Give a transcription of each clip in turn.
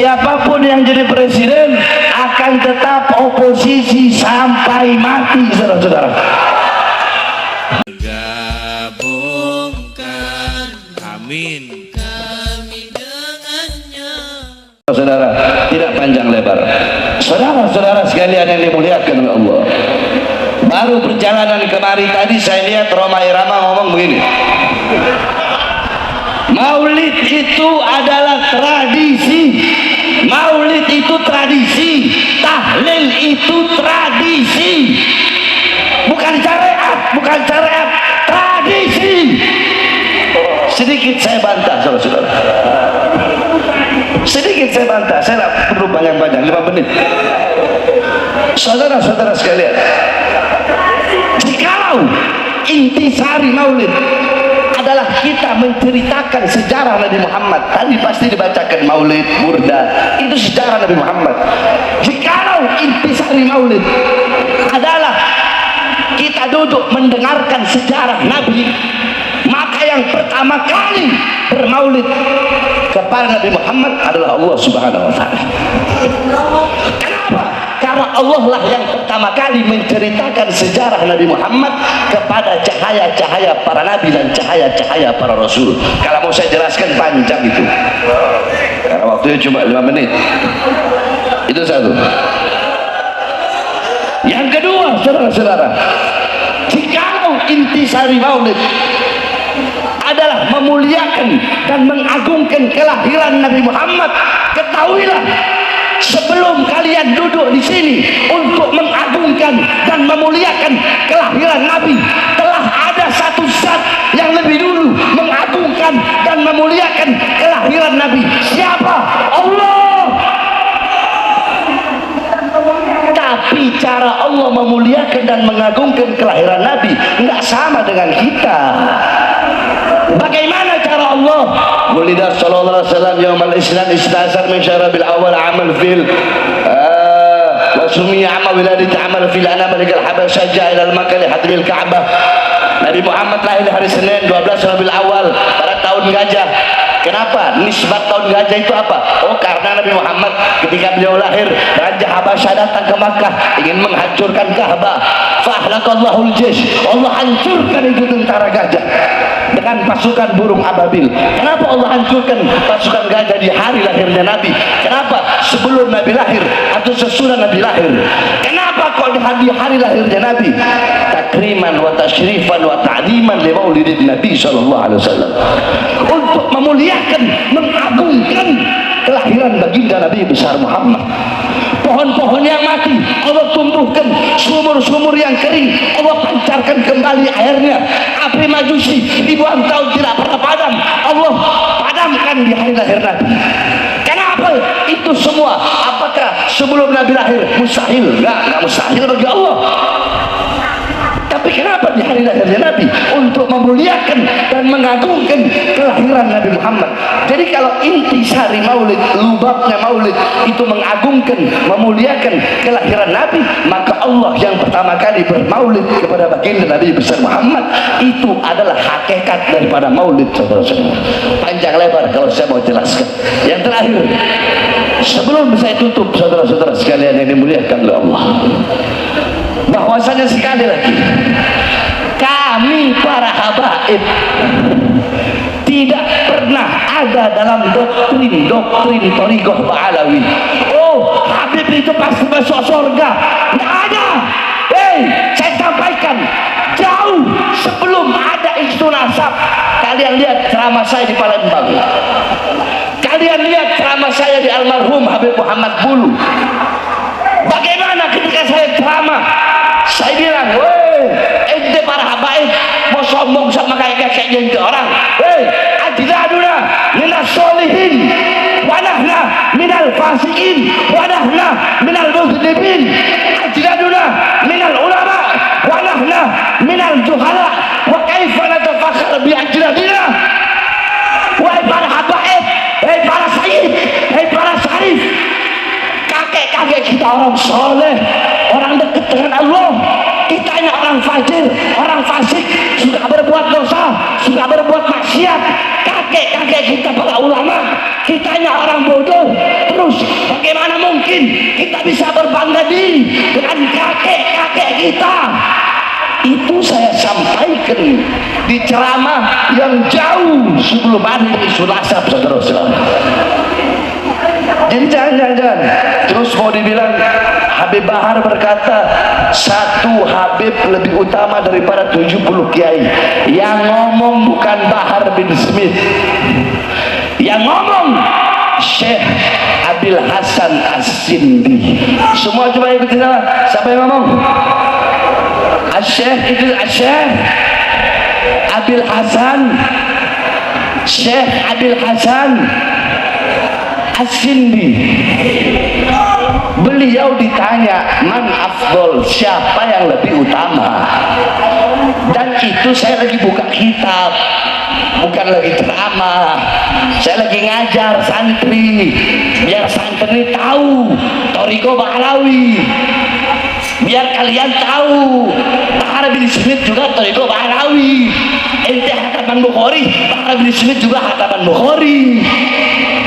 siapapun yang jadi presiden akan tetap oposisi sampai mati, saudara-saudara. Gabungkan amin kami dengannya. Saudara, tidak panjang lebar. Saudara-saudara sekalian yang dimuliakan oleh Allah, baru perjalanan kemari tadi saya lihat Roma Irama ngomong begini, Maulid itu adalah tradisi. Maulid itu tradisi, tahlil itu tradisi, bukan syariat, bukan syariat, tradisi. Sedikit saya bantah, saudara-saudara. Sedikit saya bantah, saya tidak perlu banyak-banyak, 5 menit. Saudara-saudara sekalian, jikalau intisari Maulid adalah kita menceritakan sejarah Nabi Muhammad, tadi pasti dibacakan Maulid, Burda, itu sejarah Nabi Muhammad. Jikalau intisari Maulid adalah kita duduk mendengarkan sejarah Nabi, maka yang pertama kali bermaulid kepada Nabi Muhammad adalah Allah Subhanahu wa Ta'ala. Kenapa? Karena Allah lah yang pertama kali menceritakan sejarah Nabi Muhammad kepada cahaya-cahaya para nabi dan cahaya-cahaya para rasul. Kalau mau saya jelaskan panjang itu, karena waktunya cuma 5 menit. Itu satu. Yang kedua, saudara-saudara, jikalau intisari Maulid adalah memuliakan dan mengagungkan kelahiran Nabi Muhammad, ketahuilah sebelum kalian duduk di sini untuk mengagungkan dan memuliakan kelahiran Nabi, telah ada satu zat yang lebih dulu mengagungkan dan memuliakan kelahiran Nabi. Siapa? Allah. Tapi cara Allah memuliakan dan mengagungkan kelahiran Nabi enggak sama dengan kita. Bagaimana cara Allah? Wulida sallallahu alaihi wasallam yaumal isnan istasar min syarabil awal amal fil wa sumiya amma wiladati amal fil ana malikal habasya ila al makkah li hadmil ka'bah. Nabi Muhammad lahir hari Senin 12 Rabiul Awal pada tahun gajah. Kenapa? Nisbat tahun gajah itu apa? Oh, karena Nabi Muhammad ketika beliau lahir, Raja Habasyah datang ke Makkah ingin menghancurkan Ka'bah. Fahlakallahul jaysh, Allah hancurkan itu tentara gajah dengan pasukan burung ababil. Kenapa Allah hancurkan pasukan gajah di hari lahirnya Nabi? Kenapa? Sebelum Nabi lahir atau sesudah Nabi lahir? Kenapa kok di hari lahirnya Nabi? Takriman wa tasyrifan wa ta'liman li maulidin Nabi sallallahu alaihi wasallam, untuk memuliakan, mengagungkan kelahiran baginda Nabi besar Muhammad. Pohon-pohon yang mati Allah tumbuhkan, sumur-sumur yang kering Allah pancarkan kembali airnya. Api majusi ribuan tahun tidak pernah padam, Allah padamkan di hari lahir Nabi. Kenapa itu semua? Apakah sebelum Nabi lahir mustahil? Enggak mustahil bagi Allah. Tapi kenapa di hari lahirnya Nabi? Untuk memuliakan dan mengagungkan kelahiran Nabi Muhammad. Jadi kalau intisari Maulid, lubabnya Maulid itu mengagungkan, memuliakan kelahiran Nabi, maka Allah yang pertama kali bermaulid kepada baginda Nabi besar Muhammad, itu adalah hakikat daripada Maulid, saudara-saudara. Panjang lebar kalau saya mau jelaskan. Yang terakhir, sebelum saya tutup, saudara-saudara sekalian yang dimuliakan oleh Allah, bahwasanya sekali lagi kami para habaib tidak pernah ada dalam doktrin Thariqah Ba'alawi. Oh, Habib itu pasti masuk surga. Tidak ada. Saya sampaikan jauh sebelum ada isu nasab. Kalian lihat ceramah saya di Palembang, kalian lihat ceramah saya di almarhum Habib Muhammad Bulu. Bagaimana ketika saya ceramah, saya bilang, ente para habaib mau sombong sama kayak-kayaknya itu orang. Ajdaduna minas solihin wa nahna minal fasikin wa nahna minal muzlimin. Ajdaduna minal ulama wa nahna minal juhala. Wa kaifa natafakhar bi ajdadina. Wahai para habaib, wahai para sayyid, wahai para syarif, kakek-kakek kita orang soleh, orang dekat dengan Allah. Kita hanya orang fajir, orang fasik, suka berbuat dosa, suka berbuat maksiat. Kakek-kakek kita para ulama, kita hanya orang bodoh, terus mungkin kita bisa berbangga diri dengan kakek-kakek kita. Itu saya sampaikan di ceramah yang jauh sebelum ada isu nasab, saudara-saudara. Jadi jangan terus mau dibilang Habib Bahar berkata satu Habib lebih utama daripada 70 kiai. Yang ngomong bukan Bahar bin Smith, yang ngomong Syekh Abil Hasan As-Sindi. Semua coba ikutin saya. Siapa yang ngomong? Syekh itu Syekh Abil Hasan, Syekh Abil Hasan As-Sindi. Beliau ditanya man afdol, siapa yang lebih utama. Dan itu saya lagi buka kitab, bukan lagi ceramah. Saya lagi ngajar santri biar santri tahu Thariqah Bahlawi, biar kalian tahu Bahar bin Smith juga Thariqah Bahlawi. Ente hataman Bukhari, Bahar bin Smith juga hataman Bukhari.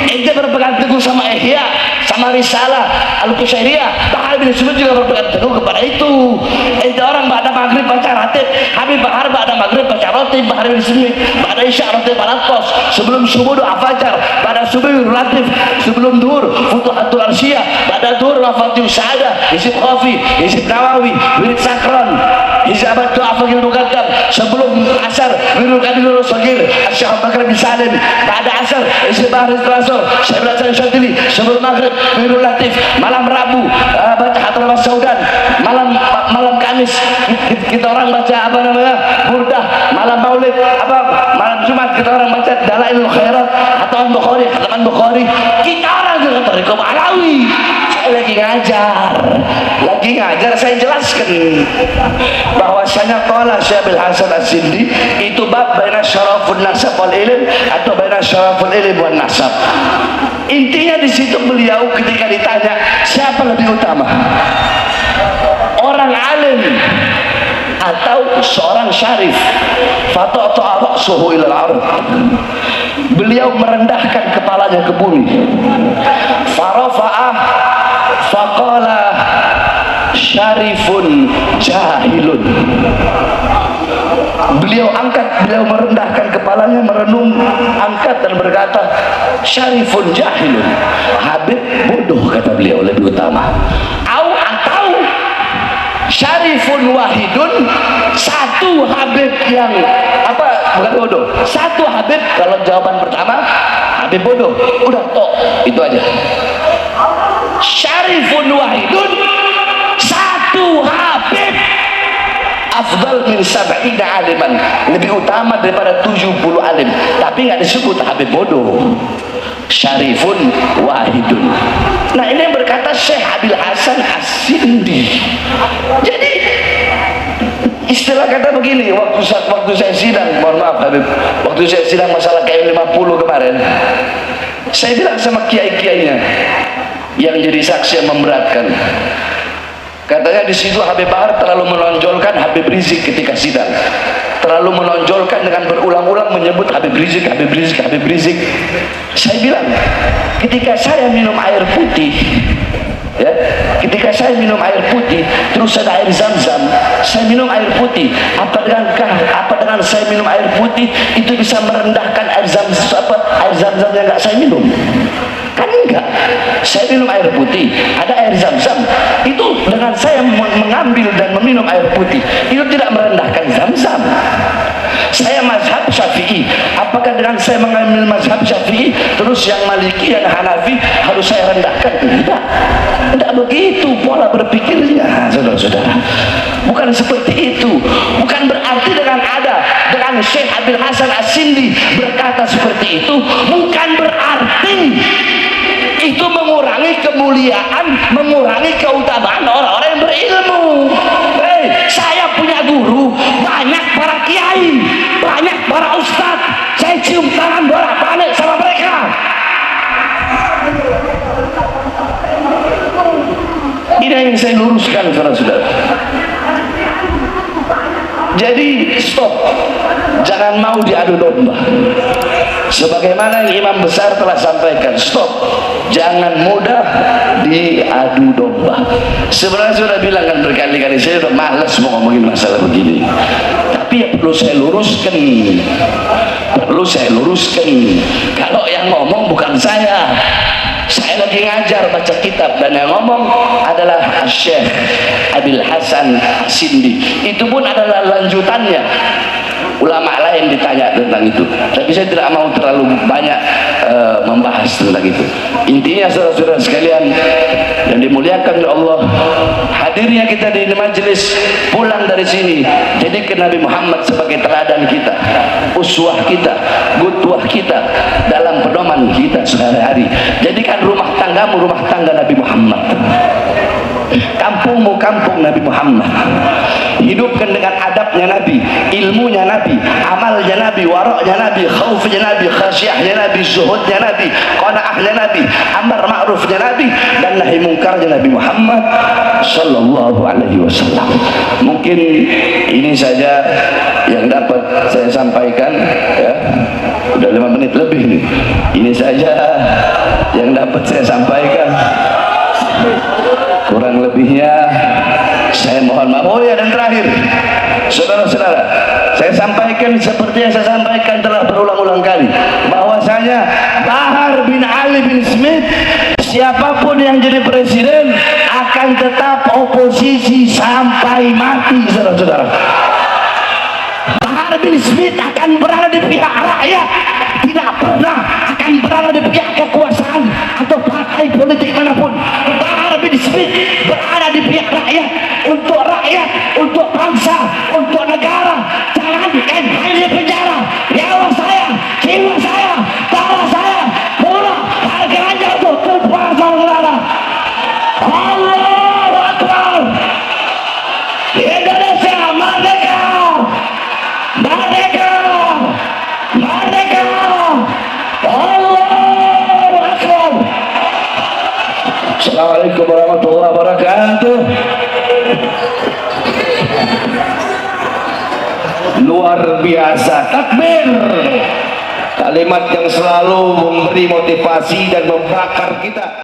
Ente berpegang teguh sama Ihya, sama Risalah Al-Qushairiyah, Bahar bin Smith juga berpegang teguh kepada itu. Ente orang ba'da maghrib baca ratib, Habib Bahar ba'da maghrib baca ratib, Bahar bin Smith ba'da isya ratib al-Atqas, sebelum subuh doa fajar, ba'da subuh ratib, sebelum duhur Futuhatul Arsyiyah, ba'da duhur Mafatihus Sa'adah, Hizib Khafi, Hizib Nawawi, Wirid Sakran, Hizib Doa Fakir Muqaddam, sebelum asar Wirul Qadirul Sagir, Syekh Abu Bakar bin Salim, ba'da asar Hizib Bahar Al-Rasul, Syekh Hasan Syadili, sebelum maghrib Wirul Latif, malam Rabu baca Hatul Masaudan, malam Kamis kita orang baca apa namanya Burdah, malam Maulid malam Jumat kita orang baca Dalailul Khairat, Hataman Bukhari, kita orang juga Thariqah Bahlawi. Saya lagi ngajar, saya jelaskan bahwasanya qala Syekh Abil Hasan As-Sindi itu bab baina syarafun nasab wal ilm atau baina syaraful ilm wan nasab. Intinya di situ beliau ketika ditanya siapa lebih utama, orang alim atau seorang syarif, fata'ta ra'suhu ila al-ard, beliau merendahkan kepalanya ke bumi, farafa'ah faqala syarifun jahilun. Beliau merendahkan kepalanya, merenung, angkat dan berkata syarifun jahilun, Habib bodoh, kata beliau, lebih utama. Atau syarifun wahidun, satu Habib yang bukan bodoh, satu Habib. Kalau jawaban pertama Habib bodoh, udah tok, itu aja. Syarifun wahidun, satu Habib afdal min sab'ina aliman, lebih utama daripada 70 alim, tapi nggak disebut Habib bodoh. Syarifun wahidun. Nah, ini yang berkata Syekh Abil Hasan As-Sindi. Jadi istilah kata begini, waktu saya sidang, mohon maaf Habib, waktu saya sidang masalah KM50 kemarin, saya bilang sama kiai-kiainya yang jadi saksi yang memberatkan, katanya di situ Habib Bahar terlalu menonjolkan Habib Rizik ketika sidang, terlalu menonjolkan dengan berulang-ulang menyebut Habib Rizik. Saya bilang, ketika saya minum air putih, ketika saya minum air putih, terus ada air zam-zam, saya minum air putih, apa dengan saya minum air putih itu bisa merendahkan air zam-zam yang nggak saya minum? Kan enggak. Saya minum air putih, ada air zam-zam, itu dengan saya mengambil dan meminum air putih itu tidak merendahkan zam-zam. Saya mazhab Syafi'i, apakah dengan saya mengambil mazhab Syafi'i terus yang Maliki, yang Hanafi harus saya rendahkan? Tidak begitu pola berpikirnya, saudara-saudara. Bukan seperti itu. Bukan berarti dengan Syekh Abil Hasan As-Sindi berkata seperti itu, bukan berarti itu mengurangi kemuliaan, mengurangi keutamaan orang-orang yang berilmu. Saya punya guru, banyak para kiai, banyak para ustadz, saya cium tangan bolak-balik sama mereka. Ini yang saya luruskan, saudara-saudara. Jadi stop, jangan mau diadu domba. Sebagaimana yang imam besar telah sampaikan, stop, jangan mudah adu domba. Sebenarnya sudah bilang kan berkali-kali, saya udah malas mau ngomongin masalah begini, tapi ya perlu saya luruskan, kalau yang ngomong bukan saya lagi ngajar baca kitab, dan yang ngomong adalah Syekh Abil Hasan Sindi. Itu pun adalah lanjutannya. Ulama lain ditanya tentang itu, tapi saya tidak mau terlalu banyak membahas tentang itu. Intinya saudara-saudara sekalian yang dimuliakan oleh Allah, hadirnya kita di majelis, pulang dari sini, jadikan Nabi Muhammad sebagai teladan kita, uswah kita, qudwah kita dalam pedoman kita sehari-hari. Jadikan rumah tanggamu rumah tangga Nabi Muhammad, kampungmu kampung Nabi Muhammad. Hidupkan dengan adabnya Nabi, ilmunya Nabi, amalnya Nabi, waraknya Nabi, khaufnya Nabi, khasyahnya Nabi, zuhudnya Nabi, qanaahnya Nabi, amar ma'rufnya Nabi, dan nahi mungkarnya Nabi Muhammad sallallahu alaihi wasallam. Mungkin ini saja yang dapat saya sampaikan, ya. Udah 5 menit lebih nih. Ini saja yang dapat saya sampaikan. Kurang lebihnya saya mohon maaf. Oh ya, dan terakhir, saudara-saudara, saya sampaikan seperti yang saya sampaikan telah berulang-ulang kali, bahwasanya Bahar bin Ali bin Smith, siapapun yang jadi presiden akan tetap oposisi sampai mati, saudara-saudara. Bahar bin Smith akan berada di pihak rakyat, tidak pernah akan berada di pihak kekuasaan atau partai politik manapun. Bahar bin Smith berada di pihak rakyat, untuk rakyat, untuk bangsa, untuk negara. Jangankan hanya penjara, nyawa saya, jiwa saya, darah saya, murah harganya untuk tumpah, saudara. Allahu Akbar. Indonesia merdeka, merdeka, merdeka. Allahu Akbar. Assalamualaikum warahmatullahi wabarakatuh. Luar biasa, takbir. Kalimat yang selalu memberi motivasi dan membakar kita.